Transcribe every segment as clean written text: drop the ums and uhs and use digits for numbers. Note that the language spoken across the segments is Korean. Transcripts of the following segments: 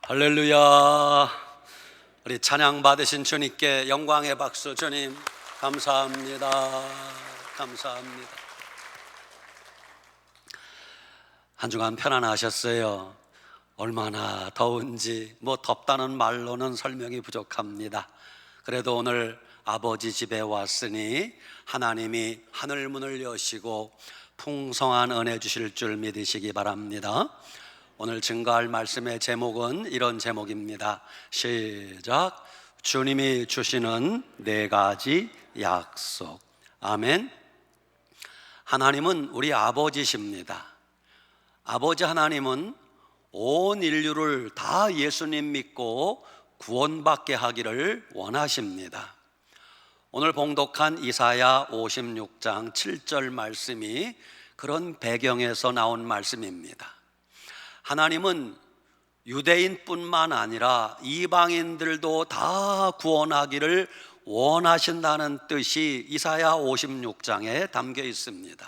할렐루야. 우리 찬양 받으신 주님께 영광의 박수. 주님 감사합니다. 감사합니다. 한 주간 편안하셨어요? 얼마나 더운지 덥다는 말로는 설명이 부족합니다. 그래도 오늘 아버지 집에 왔으니 하나님이 하늘 문을 여시고 풍성한 은혜 주실 줄 믿으시기 바랍니다. 오늘 증거할 말씀의 제목은 이런 제목입니다. 시작. 주님이 주시는 네 가지 약속. 아멘. 하나님은 우리 아버지십니다. 아버지 하나님은 온 인류를 다 예수님 믿고 구원받게 하기를 원하십니다. 오늘 봉독한 이사야 56장 7절 말씀이 그런 배경에서 나온 말씀입니다. 하나님은 유대인뿐만 아니라 이방인들도 다 구원하기를 원하신다는 뜻이 이사야 56장에 담겨 있습니다.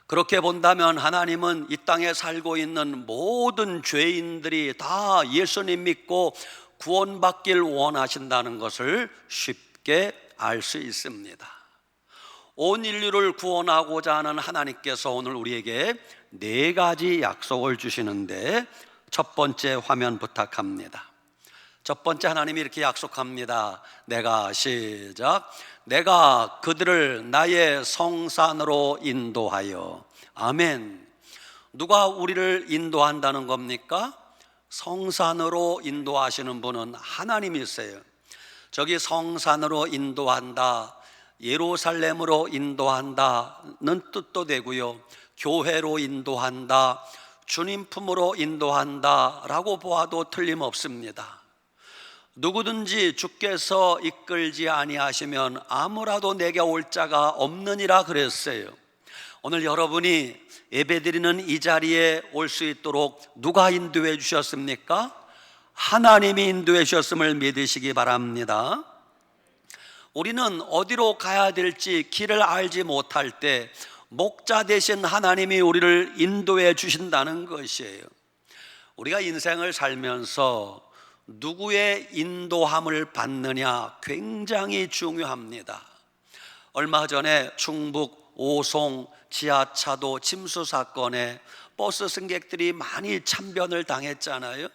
그렇게 본다면 하나님은 이 땅에 살고 있는 모든 죄인들이 다 예수님 믿고 구원받길 원하신다는 것을 쉽게 알 수 있습니다. 온 인류를 구원하고자 하는 하나님께서 오늘 우리에게 네 가지 약속을 주시는데, 첫 번째 화면 부탁합니다. 첫 번째, 하나님이 이렇게 약속합니다. 내가 그들을 나의 성산으로 인도하여. 아멘. 누가 우리를 인도한다는 겁니까? 성산으로 인도하시는 분은 하나님이세요. 저기 성산으로 인도한다, 예루살렘으로 인도한다는 뜻도 되고요, 교회로 인도한다, 주님 품으로 인도한다 라고 보아도 틀림없습니다. 누구든지 주께서 이끌지 아니하시면 아무라도 내게 올 자가 없느니라 그랬어요. 오늘 여러분이 예배드리는 이 자리에 올 수 있도록 누가 인도해 주셨습니까? 하나님이 인도해 주셨음을 믿으시기 바랍니다. 우리는 어디로 가야 될지 길을 알지 못할 때 목자 되신 하나님이 우리를 인도해 주신다는 것이에요. 우리가 인생을 살면서 누구의 인도함을 받느냐 굉장히 중요합니다. 얼마 전에 충북 오송 지하차도 침수 사건에 버스 승객들이 많이 참변을 당했잖아요.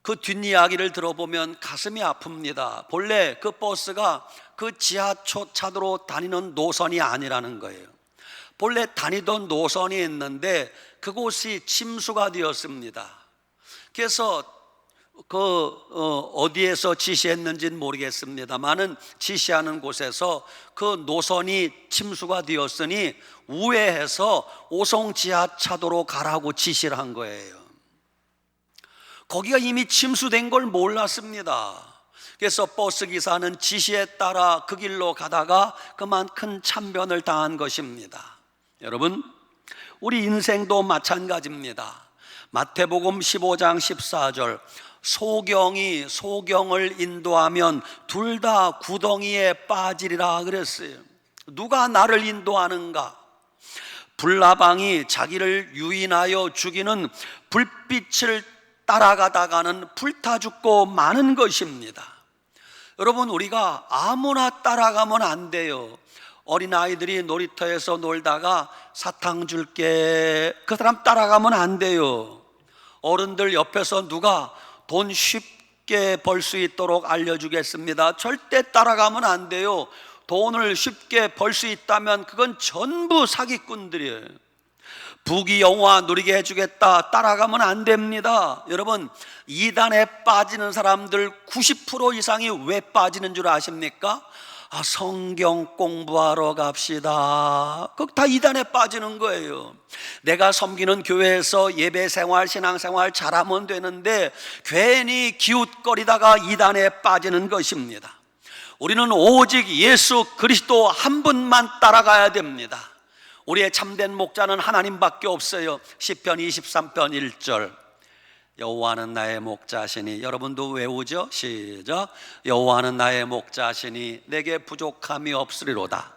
그 뒷이야기를 들어보면 가슴이 아픕니다. 본래 그 버스가 그 지하차도로 다니는 노선이 아니라는 거예요. 본래 다니던 노선이 있는데 그곳이 침수가 되었습니다. 그래서 어디에서 지시했는지는 모르겠습니다만은 지시하는 곳에서 그 노선이 침수가 되었으니 우회해서 오송 지하차도로 가라고 지시를 한 거예요. 거기가 이미 침수된 걸 몰랐습니다. 그래서 버스 기사는 지시에 따라 그 길로 가다가 그만 큰 참변을 당한 것입니다. 여러분, 우리 인생도 마찬가지입니다. 마태복음 15장 14절, 소경이 소경을 인도하면 둘 다 구덩이에 빠지리라 그랬어요. 누가 나를 인도하는가? 불나방이 자기를 유인하여 죽이는 불빛을 따라가다가는 불타 죽고 마는 것입니다. 여러분, 우리가 아무나 따라가면 안 돼요. 어린아이들이 놀이터에서 놀다가 사탕 줄게, 그 사람 따라가면 안 돼요. 어른들 옆에서 누가 돈 쉽게 벌 수 있도록 알려주겠습니다, 절대 따라가면 안 돼요. 돈을 쉽게 벌 수 있다면 그건 전부 사기꾼들이에요. 부귀영화 누리게 해주겠다, 따라가면 안 됩니다. 여러분, 이단에 빠지는 사람들 90% 이상이 왜 빠지는 줄 아십니까? 성경 공부하러 갑시다. 그거 다 이단에 빠지는 거예요. 내가 섬기는 교회에서 예배생활, 신앙생활 잘하면 되는데 괜히 기웃거리다가 이단에 빠지는 것입니다. 우리는 오직 예수 그리스도 한 분만 따라가야 됩니다. 우리의 참된 목자는 하나님밖에 없어요. 시편 23편 1절, 여호와는 나의 목자시니. 여러분도 외우죠? 시작. 여호와는 나의 목자시니 내게 부족함이 없으리로다.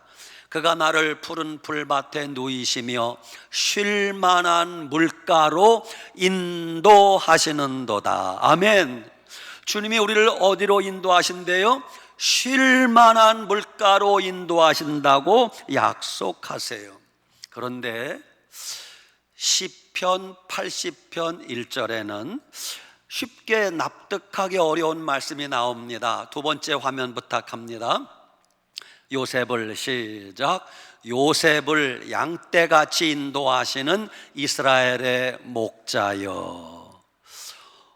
그가 나를 푸른 풀밭에 누이시며 쉴 만한 물가로 인도하시는도다. 아멘. 주님이 우리를 어디로 인도하신대요? 쉴 만한 물가로 인도하신다고 약속하세요. 그런데 시편 80편 1절에는 쉽게 납득하기 어려운 말씀이 나옵니다. 두 번째 화면 부탁합니다. 요셉을 시작. 요셉을 양떼같이 인도하시는 이스라엘의 목자여.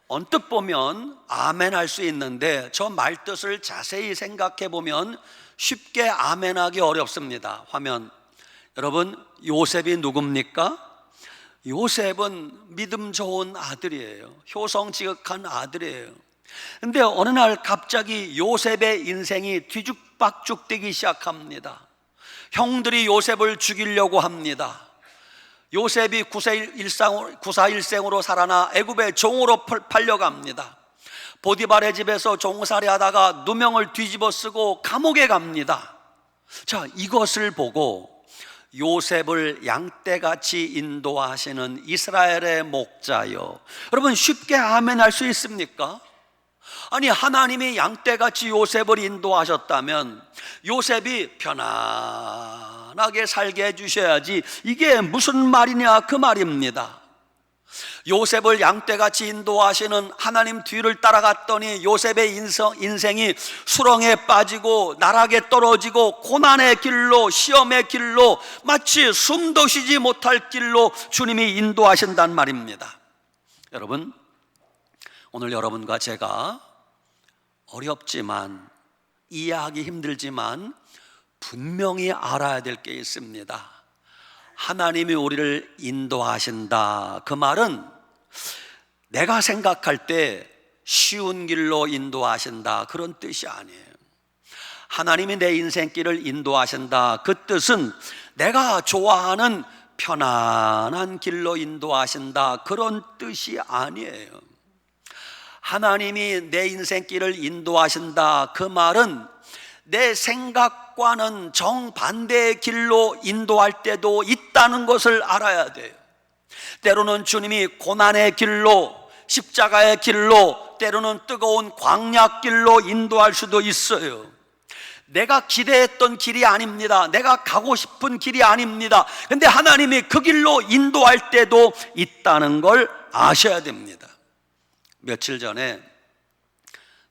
언뜻 보면 아멘 할 수 있는데 저 말뜻을 자세히 생각해 보면 쉽게 아멘하기 어렵습니다. 화면. 여러분, 요셉이 누굽니까? 요셉은 믿음 좋은 아들이에요. 효성지극한 아들이에요. 근데 어느 날 갑자기 요셉의 인생이 뒤죽박죽되기 시작합니다. 형들이 요셉을 죽이려고 합니다. 요셉이 구사일생으로 살아나 애굽의 종으로 팔려갑니다. 보디발의 집에서 종살이하다가 누명을 뒤집어 쓰고 감옥에 갑니다. 자, 이것을 보고 요셉을 양떼같이 인도하시는 이스라엘의 목자여. 여러분, 쉽게 아멘할 수 있습니까? 아니, 하나님이 양떼같이 요셉을 인도하셨다면 요셉이 편안하게 살게 해주셔야지 이게 무슨 말이냐 그 말입니다. 요셉을 양떼같이 인도하시는 하나님 뒤를 따라갔더니 요셉의 인생이 수렁에 빠지고 나락에 떨어지고 고난의 길로, 시험의 길로, 마치 숨도 쉬지 못할 길로 주님이 인도하신단 말입니다. 여러분, 오늘 여러분과 제가 어렵지만, 이해하기 힘들지만 분명히 알아야 될 게 있습니다. 하나님이 우리를 인도하신다. 그 말은 내가 생각할 때 쉬운 길로 인도하신다, 그런 뜻이 아니에요. 하나님이 내 인생길을 인도하신다, 그 뜻은 내가 좋아하는 편안한 길로 인도하신다, 그런 뜻이 아니에요. 하나님이 내 인생길을 인도하신다, 그 말은 내 생각과는 정반대의 길로 인도할 때도 있다는 것을 알아야 돼요. 때로는 주님이 고난의 길로, 십자가의 길로, 때로는 뜨거운 광야길로 인도할 수도 있어요. 내가 기대했던 길이 아닙니다. 내가 가고 싶은 길이 아닙니다. 근데 하나님이 그 길로 인도할 때도 있다는 걸 아셔야 됩니다. 며칠 전에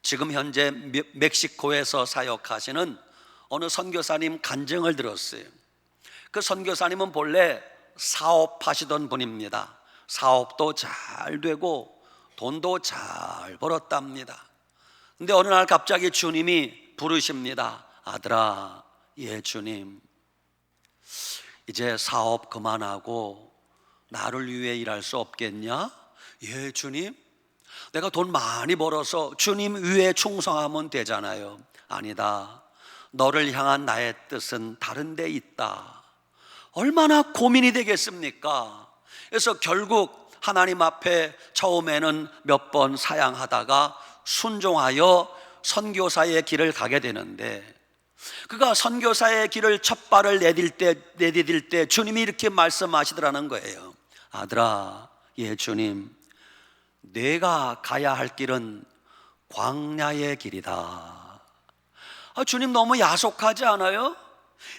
지금 현재 멕시코에서 사역하시는 어느 선교사님 간증을 들었어요. 그 선교사님은 본래 사업하시던 분입니다. 사업도 잘 되고 돈도 잘 벌었답니다. 근데 어느 날 갑자기 주님이 부르십니다. 아들아, 예 주님, 이제 사업 그만하고 나를 위해 일할 수 없겠냐? 예 주님, 내가 돈 많이 벌어서 주님 위에 충성하면 되잖아요. 아니다, 너를 향한 나의 뜻은 다른 데 있다. 얼마나 고민이 되겠습니까? 그래서 결국 하나님 앞에 처음에는 몇 번 사양하다가 순종하여 선교사의 길을 가게 되는데, 그가 선교사의 길을 첫 발을 내디딜 때 주님이 이렇게 말씀하시더라는 거예요. 아들아, 예 주님, 내가 가야 할 길은 광야의 길이다. 주님 너무 야속하지 않아요?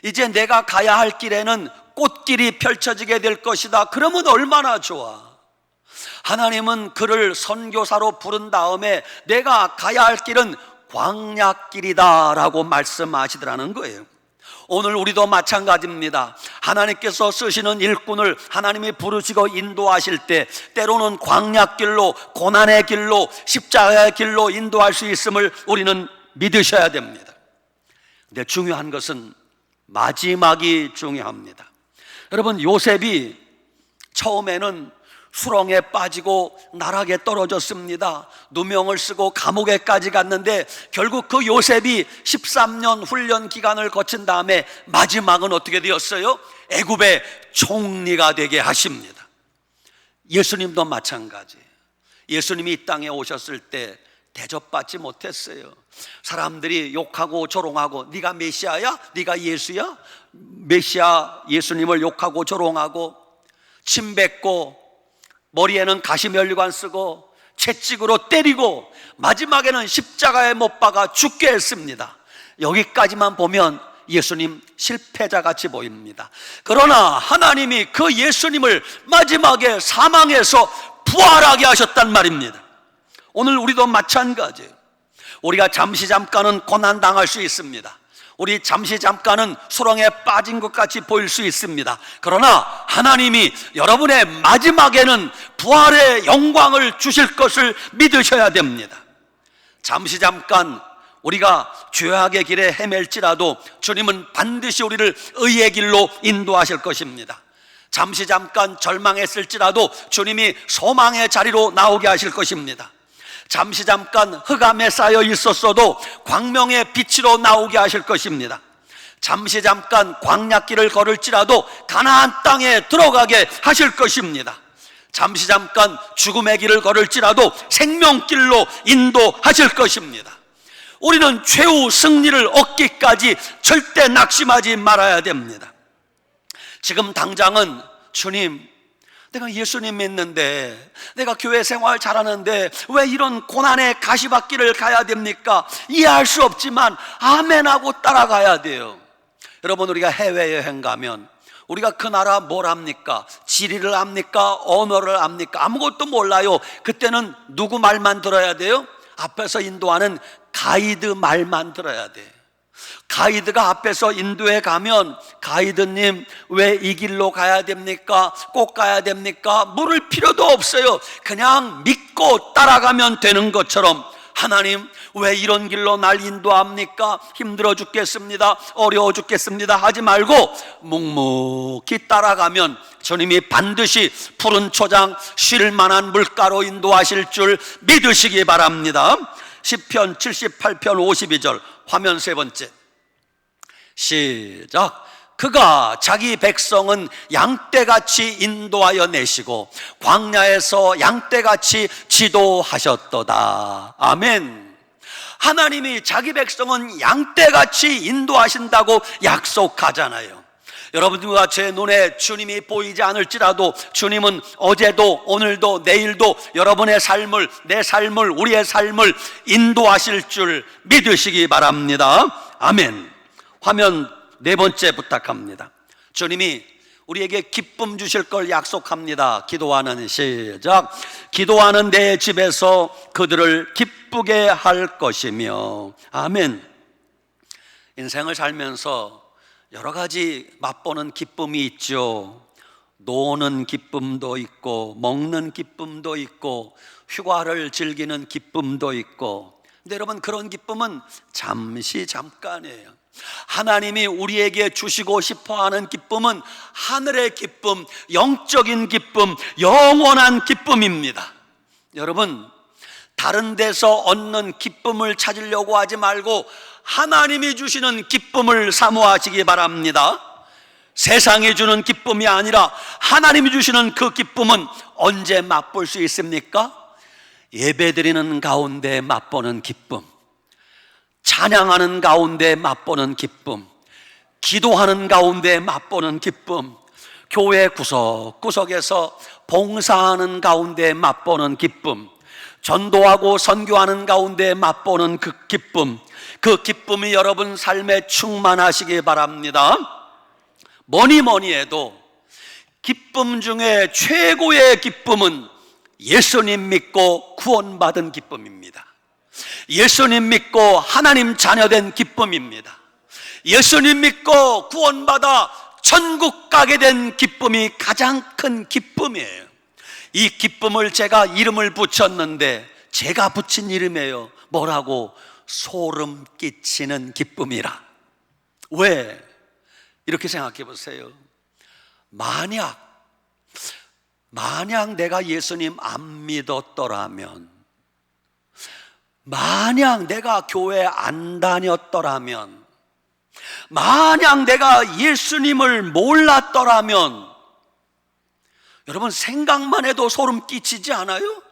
이제 내가 가야 할 길에는 꽃길이 펼쳐지게 될 것이다. 그러면 얼마나 좋아. 하나님은 그를 선교사로 부른 다음에 내가 가야 할 길은 광야길이다 라고 말씀하시더라는 거예요. 오늘 우리도 마찬가지입니다. 하나님께서 쓰시는 일꾼을 하나님이 부르시고 인도하실 때 때로는 광야길로, 고난의 길로, 십자가의 길로 인도할 수 있음을 우리는 믿으셔야 됩니다. 근데 중요한 것은 마지막이 중요합니다. 여러분, 요셉이 처음에는 수렁에 빠지고 나락에 떨어졌습니다. 누명을 쓰고 감옥에까지 갔는데 결국 그 요셉이 13년 훈련 기간을 거친 다음에 마지막은 어떻게 되었어요? 애굽의 총리가 되게 하십니다. 예수님도 마찬가지예요. 예수님이 이 땅에 오셨을 때 대접받지 못했어요. 사람들이 욕하고 조롱하고 네가 메시아야? 네가 예수야? 메시아 예수님을 욕하고 조롱하고 침 뱉고 머리에는 가시면류관 쓰고 채찍으로 때리고 마지막에는 십자가에 못 박아 죽게 했습니다. 여기까지만 보면 예수님 실패자같이 보입니다. 그러나 하나님이 그 예수님을 마지막에 사망해서 부활하게 하셨단 말입니다. 오늘 우리도 마찬가지예요. 우리가 잠깐은 고난당할 수 있습니다. 우리 잠깐은 수렁에 빠진 것 같이 보일 수 있습니다. 그러나 하나님이 여러분의 마지막에는 부활의 영광을 주실 것을 믿으셔야 됩니다. 잠깐 우리가 죄악의 길에 헤맬지라도 주님은 반드시 우리를 의의 길로 인도하실 것입니다. 잠깐 절망했을지라도 주님이 소망의 자리로 나오게 하실 것입니다. 잠깐 흑암에 쌓여 있었어도 광명의 빛으로 나오게 하실 것입니다. 잠깐 광야길을 걸을지라도 가나안 땅에 들어가게 하실 것입니다. 잠깐 죽음의 길을 걸을지라도 생명길로 인도하실 것입니다. 우리는 최후 승리를 얻기까지 절대 낙심하지 말아야 됩니다. 지금 당장은 주님, 내가 예수님 믿는데, 내가 교회 생활 잘하는데 왜 이런 고난의 가시밭길을 가야 됩니까? 이해할 수 없지만 아멘하고 따라가야 돼요. 여러분, 우리가 해외여행 가면 우리가 그 나라 뭘 압니까? 지리를 압니까? 언어를 압니까? 아무것도 몰라요. 그때는 누구 말만 들어야 돼요? 앞에서 인도하는 가이드 말만 들어야 돼. 가이드가 앞에서 인도해 가면 가이드님 왜 이 길로 가야 됩니까? 꼭 가야 됩니까? 물을 필요도 없어요. 그냥 믿고 따라가면 되는 것처럼 하나님 왜 이런 길로 날 인도합니까? 힘들어 죽겠습니다, 어려워 죽겠습니다 하지 말고 묵묵히 따라가면 주님이 반드시 푸른 초장 쉴 만한 물가로 인도하실 줄 믿으시기 바랍니다. 시편 78편 52절 화면 세 번째 시작. 그가 자기 백성은 양떼같이 인도하여 내시고 광야에서 양떼같이 지도하셨도다. 아멘. 하나님이 자기 백성은 양떼같이 인도하신다고 약속하잖아요. 여러분들과 제 눈에 주님이 보이지 않을지라도 주님은 어제도 오늘도 내일도 여러분의 삶을, 내 삶을, 우리의 삶을 인도하실 줄 믿으시기 바랍니다. 아멘. 화면 네 번째 부탁합니다. 주님이 우리에게 기쁨 주실 걸 약속합니다. 기도하는 시작. 기도하는 내 집에서 그들을 기쁘게 할 것이며. 아멘. 인생을 살면서 여러 가지 맛보는 기쁨이 있죠. 노는 기쁨도 있고 먹는 기쁨도 있고 휴가를 즐기는 기쁨도 있고. 근데 여러분, 그런 기쁨은 잠깐이에요. 하나님이 우리에게 주시고 싶어하는 기쁨은 하늘의 기쁨, 영적인 기쁨, 영원한 기쁨입니다. 여러분, 다른 데서 얻는 기쁨을 찾으려고 하지 말고 하나님이 주시는 기쁨을 사모하시기 바랍니다. 세상이 주는 기쁨이 아니라 하나님이 주시는 그 기쁨은 언제 맛볼 수 있습니까? 예배드리는 가운데 맛보는 기쁨, 찬양하는 가운데 맛보는 기쁨, 기도하는 가운데 맛보는 기쁨, 교회 구석구석에서 봉사하는 가운데 맛보는 기쁨, 전도하고 선교하는 가운데 맛보는 그 기쁨, 그 기쁨이 여러분 삶에 충만하시기 바랍니다. 뭐니 해도 기쁨 중에 최고의 기쁨은 예수님 믿고 구원받은 기쁨입니다. 예수님 믿고 하나님 자녀된 기쁨입니다. 예수님 믿고 구원받아 천국 가게 된 기쁨이 가장 큰 기쁨이에요. 이 기쁨을 제가 이름을 붙였는데 제가 붙인 이름이에요. 뭐라고? 소름 끼치는 기쁨이라. 왜? 이렇게 생각해 보세요. 만약 내가 예수님 안 믿었더라면, 만약 내가 교회 안 다녔더라면, 만약 내가 예수님을 몰랐더라면, 여러분 생각만 해도 소름 끼치지 않아요?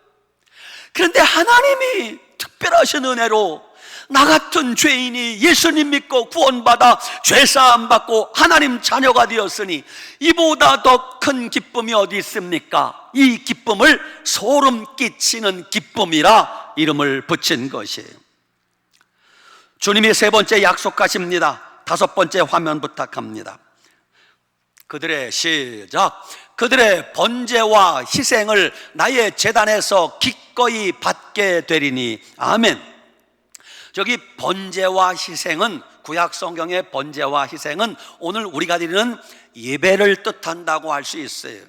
그런데 하나님이 특별하신 은혜로 나 같은 죄인이 예수님 믿고 구원받아 죄사함 받고 하나님 자녀가 되었으니 이보다 더 큰 기쁨이 어디 있습니까? 이 기쁨을 소름 끼치는 기쁨이라 이름을 붙인 것이에요. 주님이 세 번째 약속하십니다. 다섯 번째 화면 부탁합니다. 그들의 번제와 희생을 나의 제단에서 기꺼이 받게 되리니. 아멘. 저기 번제와 희생은, 구약 성경의 번제와 희생은 오늘 우리가 드리는 예배를 뜻한다고 할 수 있어요.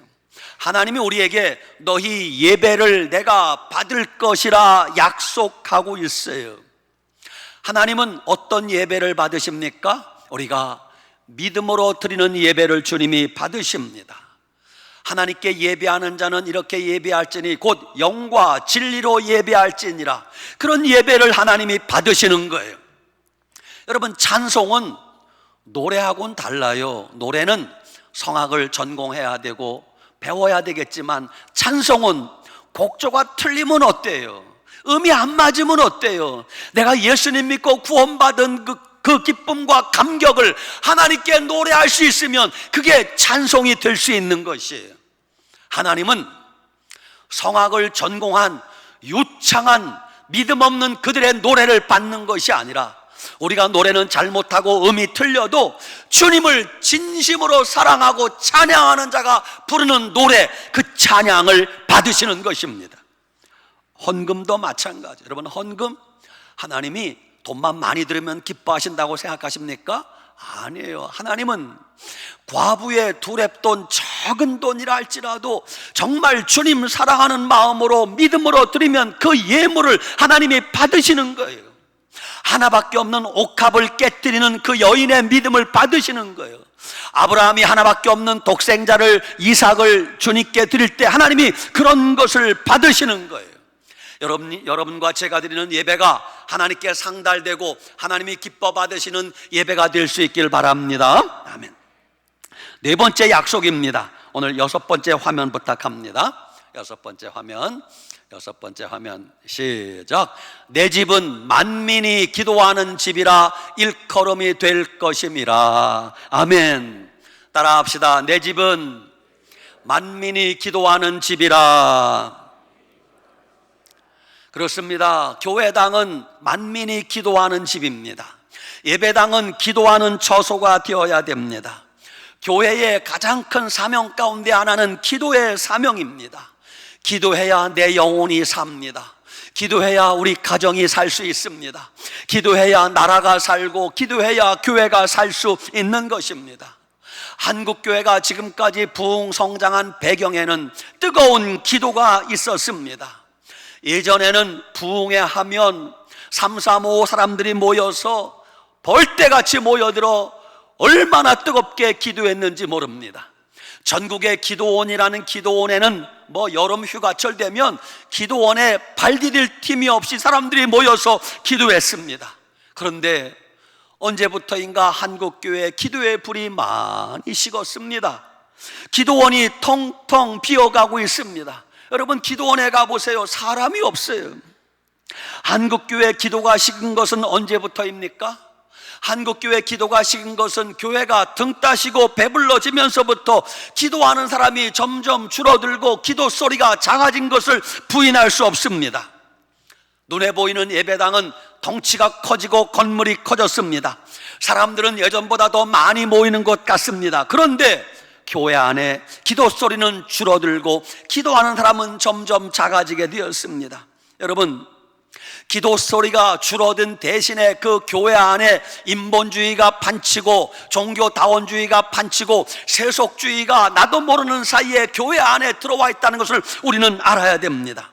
하나님이 우리에게 너희 예배를 내가 받을 것이라 약속하고 있어요. 하나님은 어떤 예배를 받으십니까? 우리가 믿음으로 드리는 예배를 주님이 받으십니다. 하나님께 예배하는 자는 이렇게 예배할지니 곧 영과 진리로 예배할지니라. 그런 예배를 하나님이 받으시는 거예요. 여러분, 찬송은 노래하고는 달라요. 노래는 성악을 전공해야 되고 배워야 되겠지만 찬송은 곡조가 틀리면 어때요? 음이 안 맞으면 어때요? 내가 예수님 믿고 구원받은 그 기쁨과 감격을 하나님께 노래할 수 있으면 그게 찬송이 될 수 있는 것이에요. 하나님은 성악을 전공한 유창한 믿음 없는 그들의 노래를 받는 것이 아니라, 우리가 노래는 잘못하고 음이 틀려도 주님을 진심으로 사랑하고 찬양하는 자가 부르는 노래, 그 찬양을 받으시는 것입니다. 헌금도 마찬가지. 여러분, 헌금, 하나님이 돈만 많이 들으면 기뻐하신다고 생각하십니까? 아니에요. 하나님은 과부의 두렙돈, 적은 돈이라 할지라도 정말 주님 사랑하는 마음으로 믿음으로 드리면 그 예물을 하나님이 받으시는 거예요. 하나밖에 없는 옥합을 깨뜨리는 그 여인의 믿음을 받으시는 거예요. 아브라함이 하나밖에 없는 독생자를, 이삭을 주님께 드릴 때 하나님이 그런 것을 받으시는 거예요. 여러분과 제가 드리는 예배가 하나님께 상달되고 하나님이 기뻐 받으시는 예배가 될 수 있길 바랍니다. 아멘. 네 번째 약속입니다. 오늘 여섯 번째 화면 부탁합니다. 여섯 번째 화면 시작. 내 집은 만민이 기도하는 집이라 일컬음이 될 것임이라. 아멘. 따라합시다. 내 집은 만민이 기도하는 집이라. 그렇습니다. 교회당은 만민이 기도하는 집입니다. 예배당은 기도하는 처소가 되어야 됩니다. 교회의 가장 큰 사명 가운데 하나는 기도의 사명입니다. 기도해야 내 영혼이 삽니다. 기도해야 우리 가정이 살 수 있습니다. 기도해야 나라가 살고, 기도해야 교회가 살 수 있는 것입니다. 한국교회가 지금까지 부흥성장한 배경에는 뜨거운 기도가 있었습니다. 예전에는 부흥회 하면 3, 4, 5 사람들이 모여서 벌떼같이 모여들어 얼마나 뜨겁게 기도했는지 모릅니다. 전국의 기도원이라는 기도원에는 여름 휴가철 되면 기도원에 발 디딜 틈이 없이 사람들이 모여서 기도했습니다. 그런데 언제부터인가 한국교회 기도의 불이 많이 식었습니다. 기도원이 텅텅 비어가고 있습니다. 여러분, 기도원에 가보세요. 사람이 없어요. 한국교회 기도가 식은 것은 언제부터입니까? 한국교회 기도가 식은 것은 교회가 등 따시고 배불러지면서부터 기도하는 사람이 점점 줄어들고 기도 소리가 작아진 것을 부인할 수 없습니다. 눈에 보이는 예배당은 덩치가 커지고 건물이 커졌습니다. 사람들은 예전보다 더 많이 모이는 것 같습니다. 그런데 교회 안에 기도 소리는 줄어들고 기도하는 사람은 점점 작아지게 되었습니다. 여러분, 기도 소리가 줄어든 대신에 그 교회 안에 인본주의가 판치고 종교다원주의가 판치고 세속주의가 나도 모르는 사이에 교회 안에 들어와 있다는 것을 우리는 알아야 됩니다.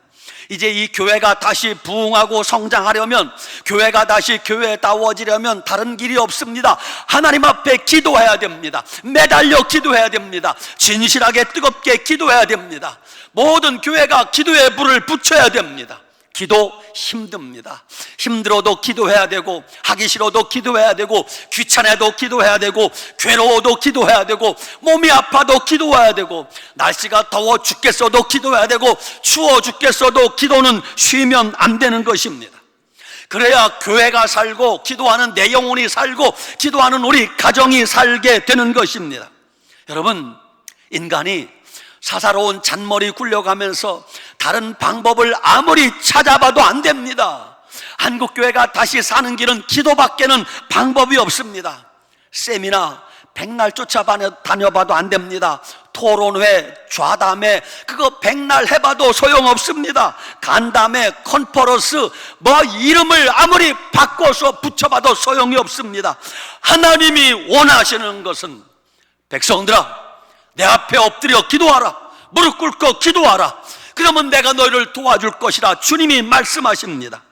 이제 이 교회가 다시 부흥하고 성장하려면, 교회가 다시 교회다워지려면 다른 길이 없습니다. 하나님 앞에 기도해야 됩니다. 매달려 기도해야 됩니다. 진실하게 뜨겁게 기도해야 됩니다. 모든 교회가 기도의 불을 붙여야 됩니다. 기도 힘듭니다. 힘들어도 기도해야 되고, 하기 싫어도 기도해야 되고, 귀찮아도 기도해야 되고, 괴로워도 기도해야 되고, 몸이 아파도 기도해야 되고, 날씨가 더워 죽겠어도 기도해야 되고, 추워 죽겠어도 기도는 쉬면 안 되는 것입니다. 그래야 교회가 살고 기도하는 내 영혼이 살고 기도하는 우리 가정이 살게 되는 것입니다. 여러분, 인간이 사사로운 잔머리 굴려가면서 다른 방법을 아무리 찾아봐도 안 됩니다. 한국교회가 다시 사는 길은 기도밖에는 방법이 없습니다. 세미나 백날 쫓아다녀봐도 안 됩니다. 토론회, 좌담회, 그거 백날 해봐도 소용없습니다. 간담회, 컨퍼런스, 이름을 아무리 바꿔서 붙여봐도 소용이 없습니다. 하나님이 원하시는 것은 백성들아, 내 앞에 엎드려 기도하라. 무릎 꿇고 기도하라. 그러면 내가 너희를 도와줄 것이라 주님이 말씀하십니다.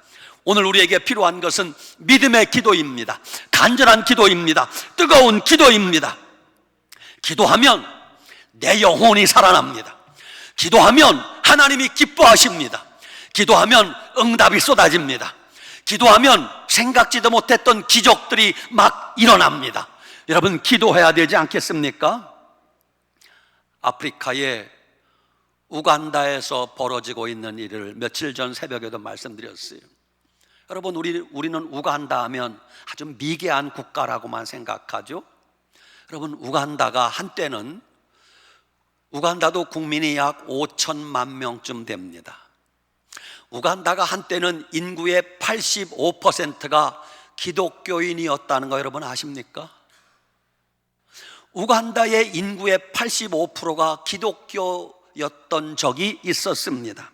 오늘 우리에게 필요한 것은 믿음의 기도입니다. 간절한 기도입니다. 뜨거운 기도입니다. 기도하면 내 영혼이 살아납니다. 기도하면 하나님이 기뻐하십니다. 기도하면 응답이 쏟아집니다. 기도하면 생각지도 못했던 기적들이 막 일어납니다. 여러분, 기도해야 되지 않겠습니까? 아프리카의 우간다에서 벌어지고 있는 일을 며칠 전 새벽에도 말씀드렸어요. 여러분, 우리는 우간다 하면 아주 미개한 국가라고만 생각하죠. 여러분, 우간다가 한때는, 우간다도 국민이 약 5천만 명쯤 됩니다. 우간다가 한때는 인구의 85%가 기독교인이었다는 거 여러분 아십니까? 우간다의 인구의 85%가 기독교였던 적이 있었습니다.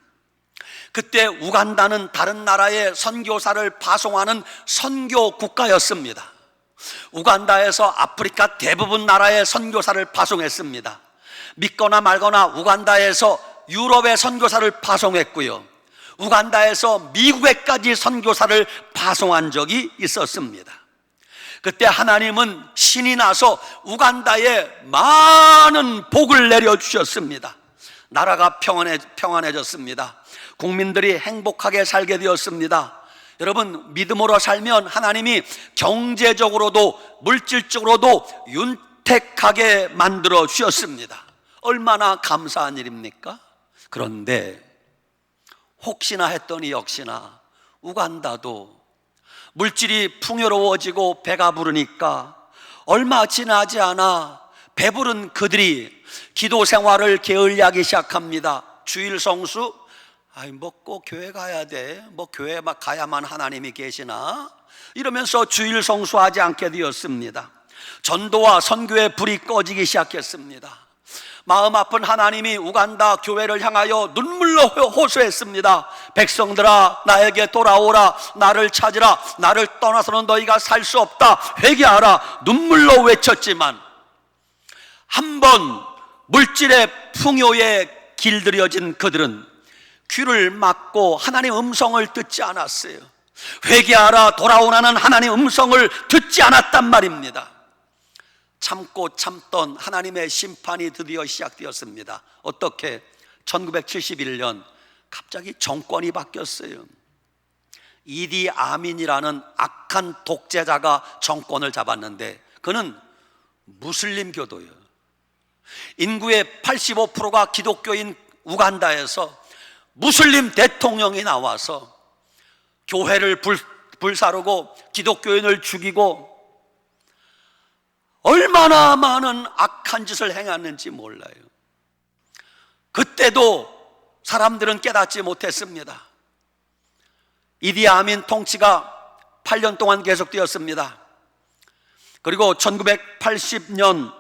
그때 우간다는 다른 나라에 선교사를 파송하는 선교 국가였습니다. 우간다에서 아프리카 대부분 나라에 선교사를 파송했습니다. 믿거나 말거나 우간다에서 유럽에 선교사를 파송했고요, 우간다에서 미국에까지 선교사를 파송한 적이 있었습니다. 그때 하나님은 신이 나서 우간다에 많은 복을 내려주셨습니다. 나라가 평안해졌습니다. 국민들이 행복하게 살게 되었습니다. 여러분, 믿음으로 살면 하나님이 경제적으로도 물질적으로도 윤택하게 만들어 주셨습니다. 얼마나 감사한 일입니까? 그런데 혹시나 했더니 역시나 우간다도 물질이 풍요로워지고 배가 부르니까 얼마 지나지 않아 배부른 그들이 기도 생활을 게을리하기 시작합니다. 주일 성수, 꼭 교회 가야 돼, 교회 막 가야만 하나님이 계시나, 이러면서 주일 성수하지 않게 되었습니다. 전도와 선교의 불이 꺼지기 시작했습니다. 마음 아픈 하나님이 우간다 교회를 향하여 눈물로 호소했습니다. 백성들아, 나에게 돌아오라. 나를 찾으라. 나를 떠나서는 너희가 살 수 없다. 회개하라. 눈물로 외쳤지만 한번 물질의 풍요에 길들여진 그들은 귀를 막고 하나님의 음성을 듣지 않았어요. 회개하라, 돌아오라는 하나님의 음성을 듣지 않았단 말입니다. 참고 참던 하나님의 심판이 드디어 시작되었습니다. 어떻게? 1971년 갑자기 정권이 바뀌었어요. 이디 아민이라는 악한 독재자가 정권을 잡았는데 그는 무슬림 교도예요. 인구의 85%가 기독교인 우간다에서 무슬림 대통령이 나와서 교회를 불사르고 기독교인을 죽이고 얼마나 많은 악한 짓을 행했는지 몰라요. 그때도 사람들은 깨닫지 못했습니다. 이디 아민 통치가 8년 동안 계속되었습니다. 그리고 1980년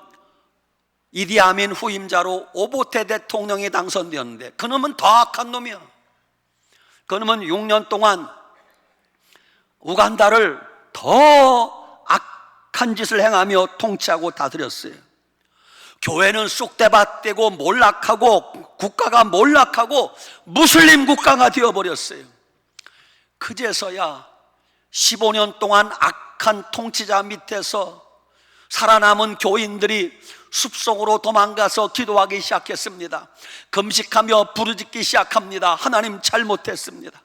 이디 아민 후임자로 오보테 대통령이 당선되었는데 그놈은 더 악한 놈이야. 그놈은 6년 동안 우간다를 더 악한 짓을 행하며 통치하고 다스렸어요. 교회는 쑥대밭되고 몰락하고 국가가 몰락하고 무슬림 국가가 되어버렸어요. 그제서야 15년 동안 악한 통치자 밑에서 살아남은 교인들이 숲속으로 도망가서 기도하기 시작했습니다. 금식하며 부르짖기 시작합니다. 하나님, 잘못했습니다.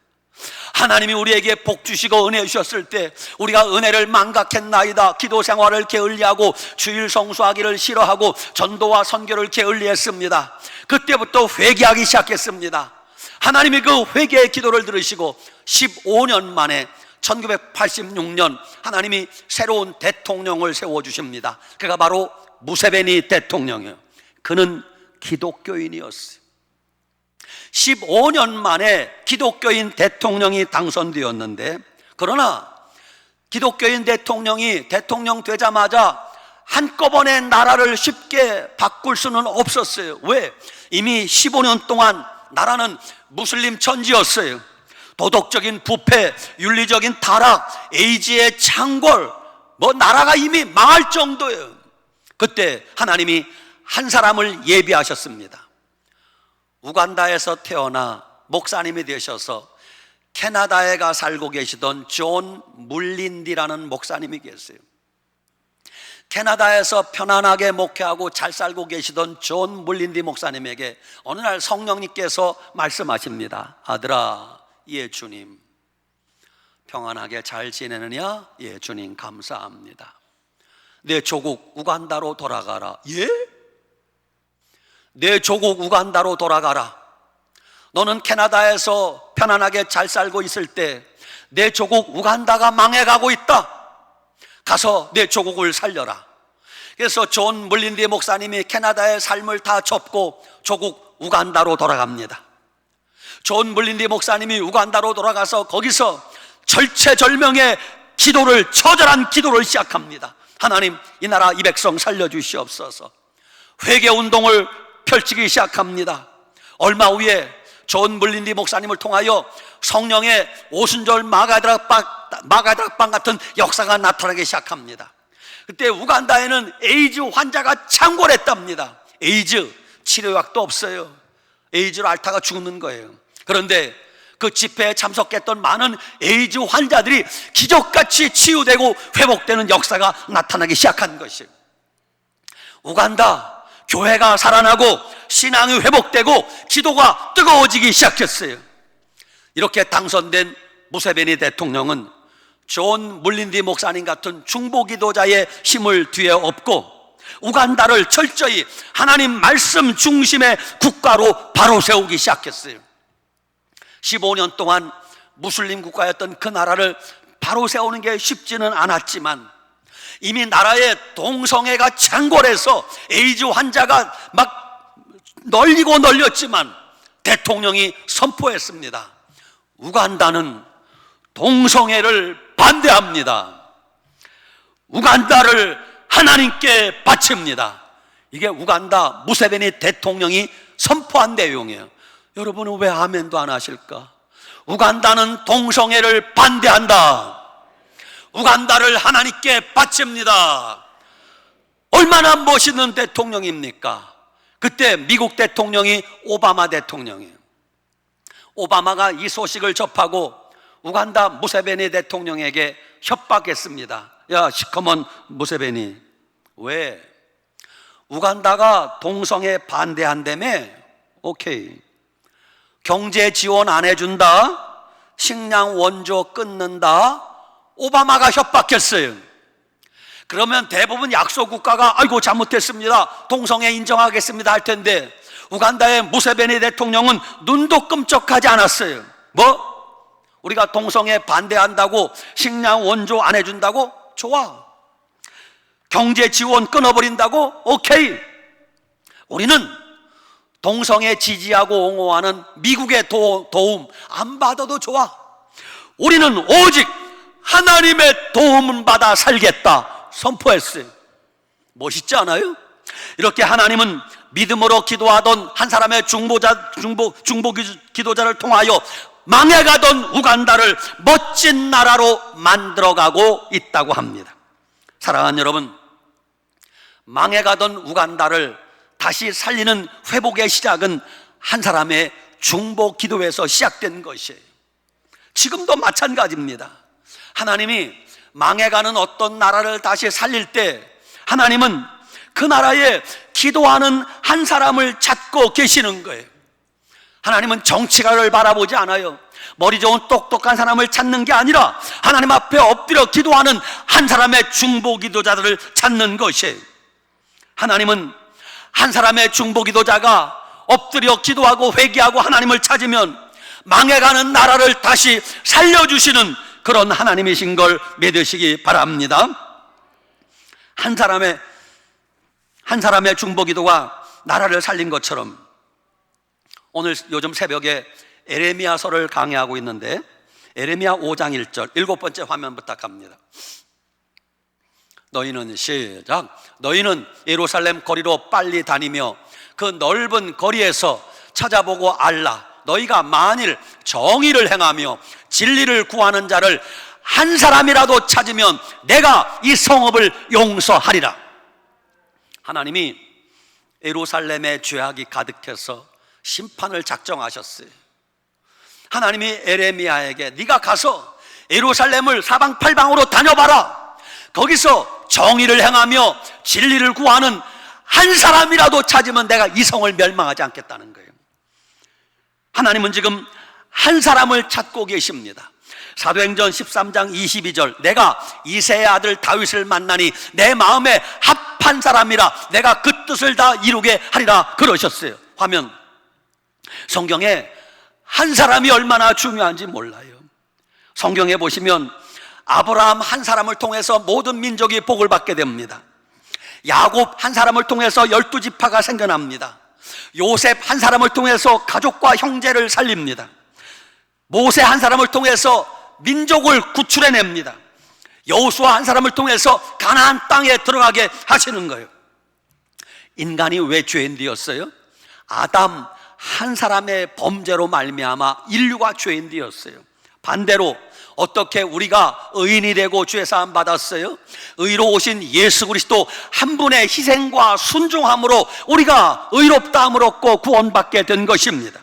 하나님이 우리에게 복 주시고 은혜 주셨을 때 우리가 은혜를 망각했나이다. 기도 생활을 게을리하고 주일 성수하기를 싫어하고 전도와 선교를 게을리했습니다. 그때부터 회개하기 시작했습니다. 하나님이 그 회개의 기도를 들으시고 15년 만에 1986년 하나님이 새로운 대통령을 세워주십니다. 그가 바로 무세베니 대통령이에요. 그는 기독교인이었어요. 15년 만에 기독교인 대통령이 당선되었는데, 그러나 기독교인 대통령이 대통령 되자마자 한꺼번에 나라를 쉽게 바꿀 수는 없었어요. 왜? 이미 15년 동안 나라는 무슬림 천지였어요. 도덕적인 부패, 윤리적인 타락, 에이즈의 창궐, 나라가 이미 망할 정도예요. 그때 하나님이 한 사람을 예비하셨습니다. 우간다에서 태어나 목사님이 되셔서 캐나다에 가 살고 계시던 존 물린디라는 목사님이 계세요. 캐나다에서 편안하게 목회하고 잘 살고 계시던 존 물린디 목사님에게 어느 날 성령님께서 말씀하십니다. 아들아, 예 주님. 평안하게 잘 지내느냐? 예 주님 감사합니다. 내 조국 우간다로 돌아가라. 예? 내 조국 우간다로 돌아가라. 너는 캐나다에서 편안하게 잘 살고 있을 때 내 조국 우간다가 망해가고 있다. 가서 내 조국을 살려라. 그래서 존 물린디 목사님이 캐나다의 삶을 다 접고 조국 우간다로 돌아갑니다. 존 물린디 목사님이 우간다로 돌아가서 거기서 절체절명의 기도를, 처절한 기도를 시작합니다. 하나님, 이 나라 이 백성 살려주시옵소서. 회개운동을 펼치기 시작합니다. 얼마 후에 존 물린디 목사님을 통하여 성령의 오순절 마가다락방 같은 역사가 나타나기 시작합니다. 그때 우간다에는 에이즈 환자가 창궐했답니다. 에이즈 치료약도 없어요. 에이즈로 앓다가 죽는 거예요. 그런데 그 집회에 참석했던 많은 에이즈 환자들이 기적같이 치유되고 회복되는 역사가 나타나기 시작한 것이에요. 우간다 교회가 살아나고 신앙이 회복되고 기도가 뜨거워지기 시작했어요. 이렇게 당선된 무세베니 대통령은 존 물린디 목사님 같은 중보기도자의 힘을 뒤에 업고 우간다를 철저히 하나님 말씀 중심의 국가로 바로 세우기 시작했어요. 15년 동안 무슬림 국가였던 그 나라를 바로 세우는 게 쉽지는 않았지만 이미 나라의 동성애가 창궐해서 에이즈 환자가 막 널리고 널렸지만 대통령이 선포했습니다. 우간다는 동성애를 반대합니다. 우간다를 하나님께 바칩니다. 이게 우간다 무세베니 대통령이 선포한 내용이에요. 여러분은 왜 아멘도 안 하실까? 우간다는 동성애를 반대한다. 우간다를 하나님께 바칩니다. 얼마나 멋있는 대통령입니까? 그때 미국 대통령이 오바마 대통령이에요. 오바마가 이 소식을 접하고 우간다 무세베니 대통령에게 협박했습니다. 야, 시커먼 무세베니, 왜? 우간다가 동성애 반대한다며? 오케이. 경제 지원 안 해준다, 식량 원조 끊는다, 오바마가 협박했어요. 그러면 대부분 약소 국가가 아이고 잘못했습니다, 동성애 인정하겠습니다 할 텐데 우간다의 무세베니 대통령은 눈도 끔찍하지 않았어요. 우리가 동성애 반대한다고 식량 원조 안 해준다고? 좋아. 경제 지원 끊어버린다고? 오케이. 우리는 동성애 지지하고 옹호하는 미국의 도움 안 받아도 좋아. 우리는 오직 하나님의 도움을 받아 살겠다 선포했어요. 멋있지 않아요? 이렇게 하나님은 믿음으로 기도하던 한 사람의 중보 기도자를 통하여 망해가던 우간다를 멋진 나라로 만들어가고 있다고 합니다. 사랑하는 여러분, 망해가던 우간다를 다시 살리는 회복의 시작은 한 사람의 중보 기도에서 시작된 것이에요. 지금도 마찬가지입니다. 하나님이 망해가는 어떤 나라를 다시 살릴 때 하나님은 그 나라에 기도하는 한 사람을 찾고 계시는 거예요. 하나님은 정치가를 바라보지 않아요. 머리 좋은 똑똑한 사람을 찾는 게 아니라 하나님 앞에 엎드려 기도하는 한 사람의 중보 기도자들을 찾는 것이에요. 하나님은 한 사람의 중보 기도자가 엎드려 기도하고 회개하고 하나님을 찾으면 망해가는 나라를 다시 살려주시는 그런 하나님이신 걸 믿으시기 바랍니다. 한 사람의 중보기도가 나라를 살린 것처럼 오늘 요즘 새벽에 에레미야서를 강의하고 있는데 에레미야 5장 1절 7번째 화면 부탁합니다. 너희는 시작. 너희는 예루살렘 거리로 빨리 다니며 그 넓은 거리에서 찾아보고 알라. 너희가 만일 정의를 행하며 진리를 구하는 자를 한 사람이라도 찾으면 내가 이 성읍을 용서하리라. 하나님이 예루살렘의 죄악이 가득해서 심판을 작정하셨어요. 하나님이 에레미야에게 네가 가서 예루살렘을 사방팔방으로 다녀봐라. 거기서 정의를 행하며 진리를 구하는 한 사람이라도 찾으면 내가 이 성을 멸망하지 않겠다는 거예요. 하나님은 지금 한 사람을 찾고 계십니다. 사도행전 13장 22절 내가 이새의 아들 다윗을 만나니 내 마음에 합한 사람이라 내가 그 뜻을 다 이루게 하리라 그러셨어요. 화면 성경에 한 사람이 얼마나 중요한지 몰라요. 성경에 보시면 아브라함 한 사람을 통해서 모든 민족이 복을 받게 됩니다. 야곱 한 사람을 통해서 12지파가 생겨납니다. 요셉 한 사람을 통해서 가족과 형제를 살립니다. 모세 한 사람을 통해서 민족을 구출해냅니다. 여호수아 한 사람을 통해서 가나안 땅에 들어가게 하시는 거예요. 인간이 왜 죄인 되었어요? 아담 한 사람의 범죄로 말미암아 인류가 죄인 되었어요. 반대로 어떻게 우리가 의인이 되고 죄 사함 받았어요? 의로 오신 예수 그리스도 한 분의 희생과 순종함으로 우리가 의롭다함을 얻고 구원받게 된 것입니다.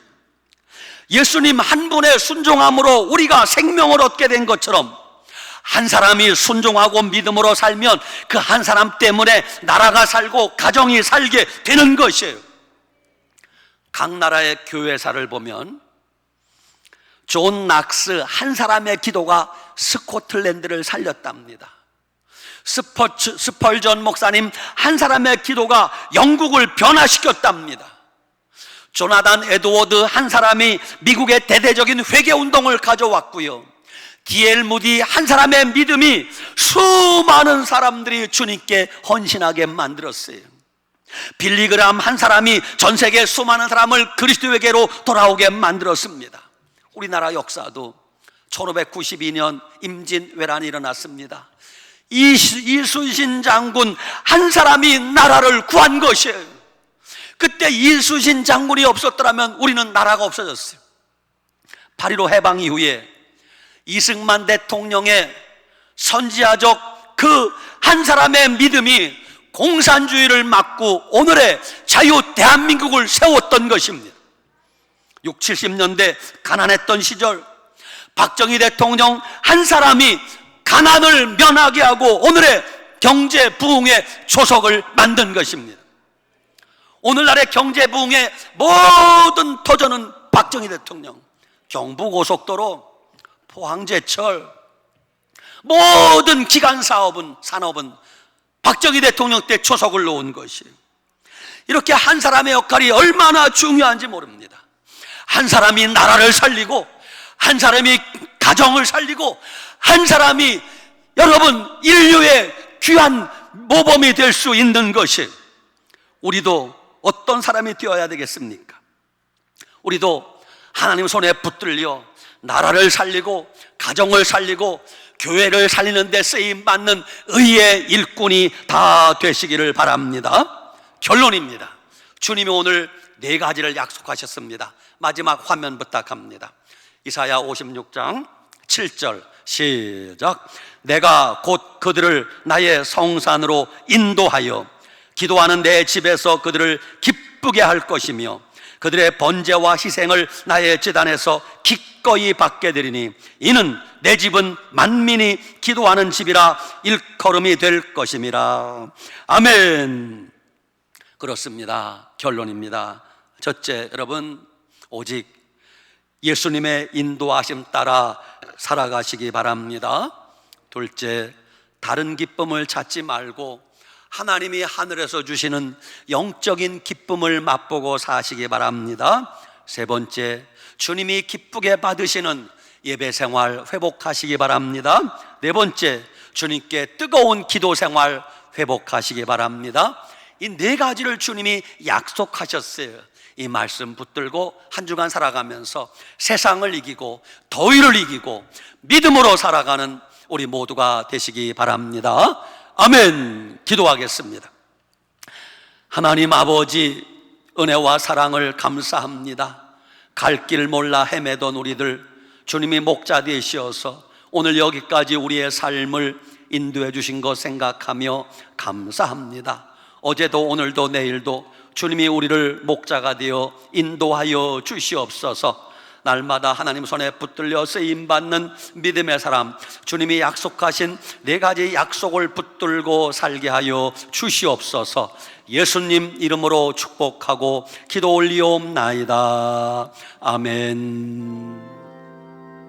예수님 한 분의 순종함으로 우리가 생명을 얻게 된 것처럼 한 사람이 순종하고 믿음으로 살면 그 한 사람 때문에 나라가 살고 가정이 살게 되는 것이에요. 각 나라의 교회사를 보면 존 낙스 한 사람의 기도가 스코틀랜드를 살렸답니다. 스펄전 목사님 한 사람의 기도가 영국을 변화시켰답니다. 조나단 에드워드 한 사람이 미국의 대대적인 회개운동을 가져왔고요. D.L. 무디 한 사람의 믿음이 수많은 사람들이 주님께 헌신하게 만들었어요. 빌리그람 한 사람이 전 세계 수많은 사람을 그리스도에게로 돌아오게 만들었습니다. 우리나라 역사도 1592년 임진왜란이 일어났습니다. 이순신 장군 한 사람이 나라를 구한 것이에요. 그때 이순신 장군이 없었더라면 우리는 나라가 없어졌어요. 8.15 해방 이후에 이승만 대통령의 선지자적 그 한 사람의 믿음이 공산주의를 막고 오늘의 자유 대한민국을 세웠던 것입니다. 60, 70년대 가난했던 시절 박정희 대통령 한 사람이 가난을 면하게 하고 오늘의 경제 부흥의 초석을 만든 것입니다. 오늘날의 경제 부흥의 모든 터전은 박정희 대통령, 경부고속도로, 포항제철, 모든 기간 사업은 산업은 박정희 대통령 때 초석을 놓은 것이에요. 이렇게 한 사람의 역할이 얼마나 중요한지 모릅니다. 한 사람이 나라를 살리고 한 사람이 가정을 살리고 한 사람이 여러분 인류의 귀한 모범이 될 수 있는 것이 우리도 어떤 사람이 되어야 되겠습니까? 우리도 하나님 손에 붙들려 나라를 살리고 가정을 살리고 교회를 살리는 데 쓰임받는 의의 일꾼이 다 되시기를 바랍니다. 결론입니다. 주님이 오늘 4가지를 약속하셨습니다. 마지막 화면 부탁합니다. 이사야 56장 7절 시작. 내가 곧 그들을 나의 성산으로 인도하여 기도하는 내 집에서 그들을 기쁘게 할 것이며 그들의 번제와 희생을 나의 제단에서 기꺼이 받게 되리니 이는 내 집은 만민이 기도하는 집이라 일컬음이 될 것임이라. 아멘. 그렇습니다. 결론입니다. 첫째, 여러분 오직 예수님의 인도하심 따라 살아가시기 바랍니다. 둘째, 다른 기쁨을 찾지 말고 하나님이 하늘에서 주시는 영적인 기쁨을 맛보고 사시기 바랍니다. 세 번째, 주님이 기쁘게 받으시는 예배 생활 회복하시기 바랍니다. 네 번째, 주님께 뜨거운 기도 생활 회복하시기 바랍니다. 이 네 가지를 주님이 약속하셨어요. 이 말씀 붙들고 한 주간 살아가면서 세상을 이기고 더위를 이기고 믿음으로 살아가는 우리 모두가 되시기 바랍니다. 아멘. 기도하겠습니다. 하나님 아버지, 은혜와 사랑을 감사합니다. 갈 길 몰라 헤매던 우리들 주님이 목자 되시어서 오늘 여기까지 우리의 삶을 인도해 주신 것 생각하며 감사합니다. 어제도 오늘도 내일도 주님이 우리를 목자가 되어 인도하여 주시옵소서. 날마다 하나님 손에 붙들려 쓰임받는 믿음의 사람, 주님이 약속하신 네 가지 약속을 붙들고 살게 하여 주시옵소서. 예수님 이름으로 축복하고 기도 올리옵나이다. 아멘.